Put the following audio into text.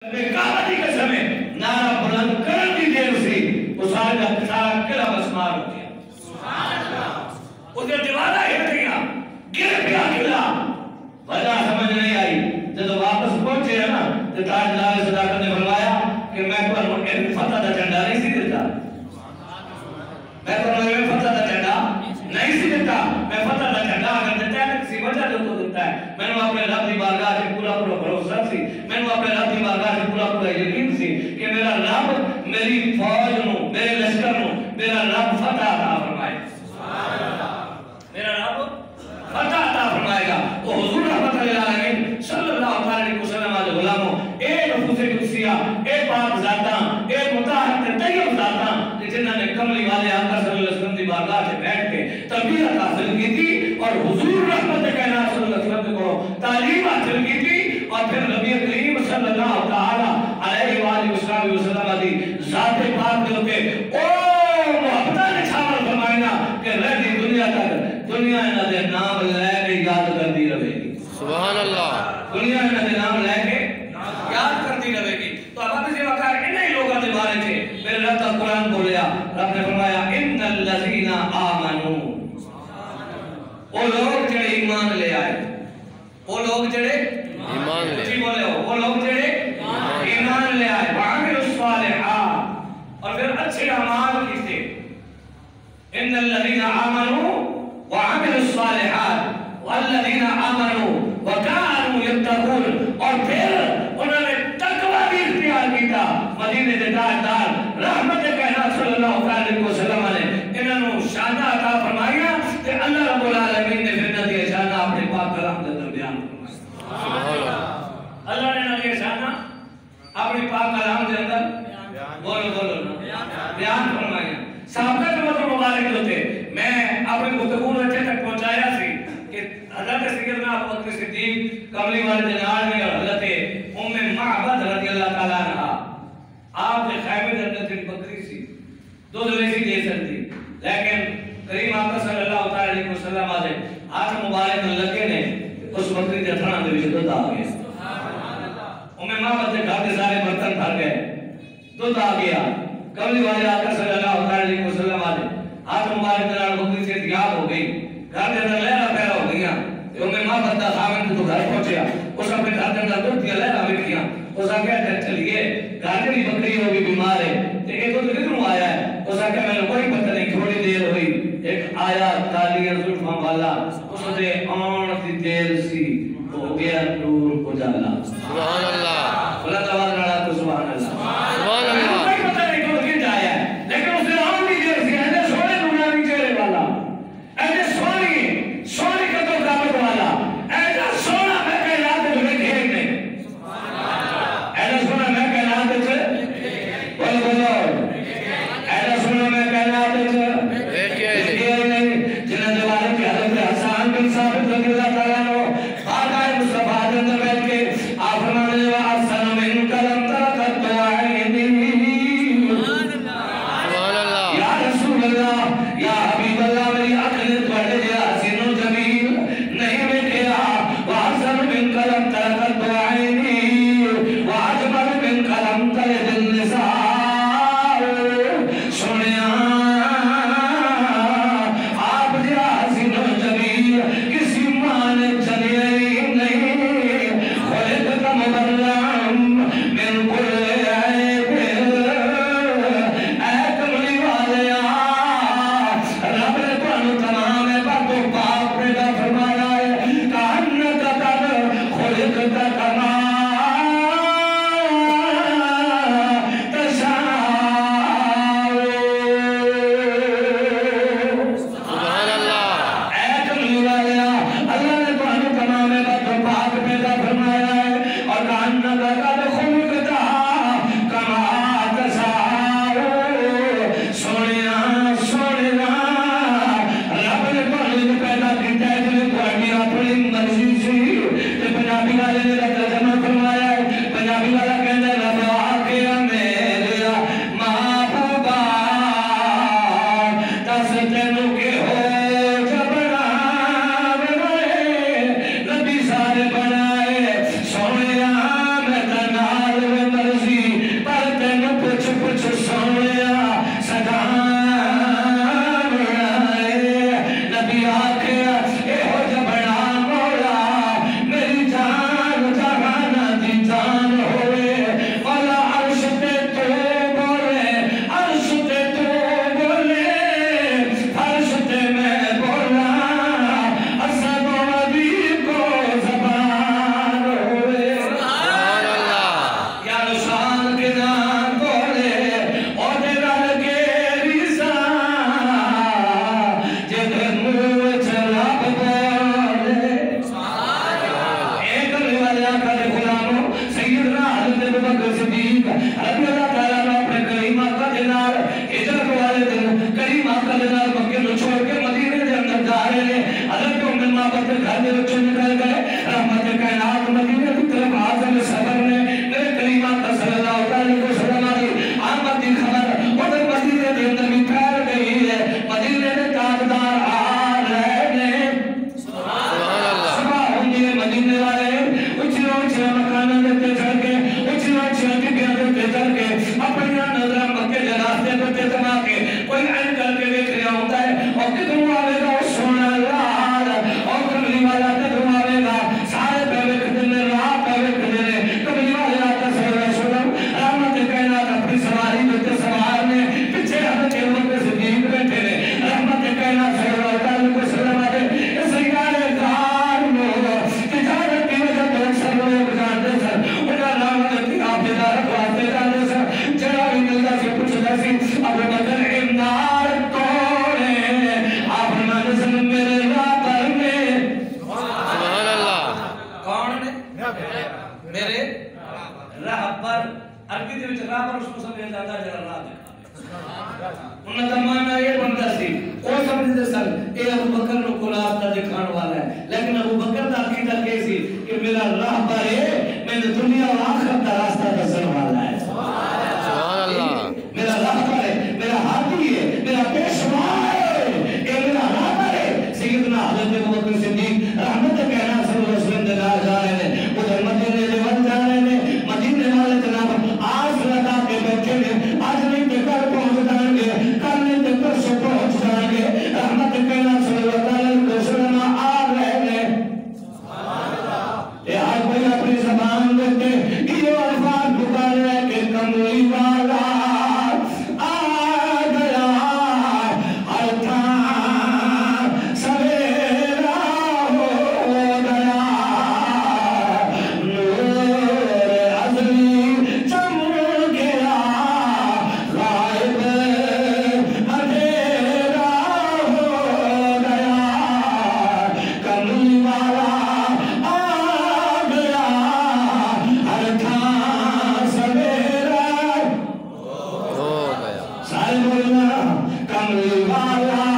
کعبہ کی قسم ہے نعرہ بلند کرن دی دیر سے اس آج سارا قلعہ مسمار ہو گیا سبحان اللہ ادھر دیوارہ ہٹ گیا گر گیا قلعہ وجہ سمجھ نہیں آئی جب واپس پہنچے ہے نا تو تاجدار صداقت نے فرمایا کہ میں کو ایک فتح دا جھنڈا نہیں سی دیتا میں کو ایک فتح دا جھنڈا نہیں سی دیتا میں فتح دا جھنڈا اگر دیتا ہے کسی وجہ جو تو دیتا ہے میں نے اپنے رب دی بارگاہ سے پورا بھروسہ سی میں نے اپنے رب دی بارگاہ سے پورا یقین سی کہ میرا رب میری فوج نو میرے لشکر نو میرا رب فتح عطا فرمائے میرا رب فتح عطا فرمائے گا وہ حضور رحمت للعالمین صلی اللہ علیہ وسلم علیہ غلاموں اے نفوس قدسیہ اے پاک ذاتاں اے مطہر طیب ذاتاں جنہاں نے کملی والے آقا صلی اللہ علیہ وسلم کی بارگاہ سے بیٹھ کے تربیت حاصل کی تھی اور حضور رحمت کائنات صلی اللہ علیہ وسلم کو تعلیم حاصل کی تھی اور پھر نبی کریم صلی اللہ تعالی علیہ وآلہ وسلم دی ذات پاک کے ہوتے او محبتہ نے چھاول فرمائنا کہ رہتی دنیا تک دنیا انہاں دے نام لے کے یاد کر دی رہے گی سبحان اللہ دنیا انہاں دے نام لے کے یاد کرتی رہے گی تو اب اسی وقت انہی لوگوں کے بارے تھے میرے رب کا قرآن بولیا رب نے فرمایا ان الذین آمنوا وہ لوگ جڑے ایمان لے آئے وہ لوگ جڑے ایمان لے جی بولے ہو وہ لوگ جڑے ایمان لے آئے وعملوا الصالحات اور پھر اچھے اعمال کیتے ان الذین آمنوا وعملوا الصالحات والذین آمنوا وكانوا يتقون اور پھر انہوں نے تقوی بھی اختیار کیتا مدینے دے تاجدار رحمت کائنات صلی اللہ علیہ وسلم نے انہوں نے شانہ عطا فرمایا کہ اللہ رب العالمین نے پھر نبی شانہ اپنے پاک کلام کے اندر بیان فرمایا اللہ نے نبی شانہ اپنے پاک کلام کے اندر بولو بیان فرمایا صحابہ کے مطلب مبارک ہوتے میں اپنے گفتگو میں تک پہنچایا سی کہ حضرت سیدنا ابو بکر صدیق کملی والے دینار میں اور حضرت ام معبد رضی اللہ تعالیٰ عنہ آپ کے خیمے کے اندر ایک بکری سی دو ویسی دے سکتی لیکن کریم آقا صلی اللہ علیہ وسلم آج ہاتھ مبارک لگے نے اس بکری کے تھنا دے وچ دودھ آ گیا ام معبد کے گھر کے سارے برتن بھر گئے دودھ آ گیا کملی والے آقا صلی اللہ علیہ وسلم آج ہاتھ مبارک دینار بکری سے دیاب ہو گئی گھر کے اندر لہرہ پیدا ہو گیا ام معبد دا خاوند تو گھر پہنچیا اس اپنے گھر کے اندر دودھ دیا لہرہ ویکھیا اس آگے چلیے گھر کی بکری ہوگی بیمار ہے تو ایک دودھ کدھروں آیا ہے اس آگے میں نے کوئی پتہ نہیں تھوڑی دیر ہوئی ایک آیا کالیاں زلفاں والا اس دے آن دی دیر سی ہو گیا نور اجالا سبحان اللہ بلند آواز نالا تو سبحان اللہ سبحان اللہ کوئی پتہ نہیں دودھ کن جایا ہے لیکن اس دے آن دی دیر سی ایسے سونے نورانی چہرے والا ایسے سونی کا تو قابط والا ایسا سونا میں کائنات میں تمہیں گھیر میں ایسا سونا میں کائنات میں بولو ایسا سونا میں کائنات میں گھیر نہیں جنہاں دوارے کی حضرت حسان بن ثابت رضی اللہ تعالیٰ عنہ باقاء مصطفیٰ کے اندر بیٹھ کے آپ فرمانے لگا احسن من کلم ترکت عینی یا رسول اللہ یا حبیب اللہ میری عقل تھوڑے جا سنو جمیل نہیں بیٹھیا واحسن من کلم ترکت عینی واجمل من کلم تلد النساء سنیا آپ جا سنو جمیل کسی مان چلے نہیں خلق کا مبرم من کل عیب اے کملی والے رب نے قرآن تمام باتوں پاک پیدا فرمایا ہے کانک قد خلقت کما تشاء سبحان اللہ اے کملی والے اللہ نے قرآن تمام باتوں پاک پیدا فرمایا ہے اور کانک قد خلقت کما تشاء سونیا سونیا رب نے قرآن پیدا کیتا ہے جنہیں قرآن اپنی مرضی سی تو پنجابی والے نے ترجمہ فرمایا ہے پنجابی والا کہتا ہے رب آکیا میرا محبوبا دس تینوں کے ہو جبنا بنائے نبی سارے بنائے سونیا میں تنال میں کملی والا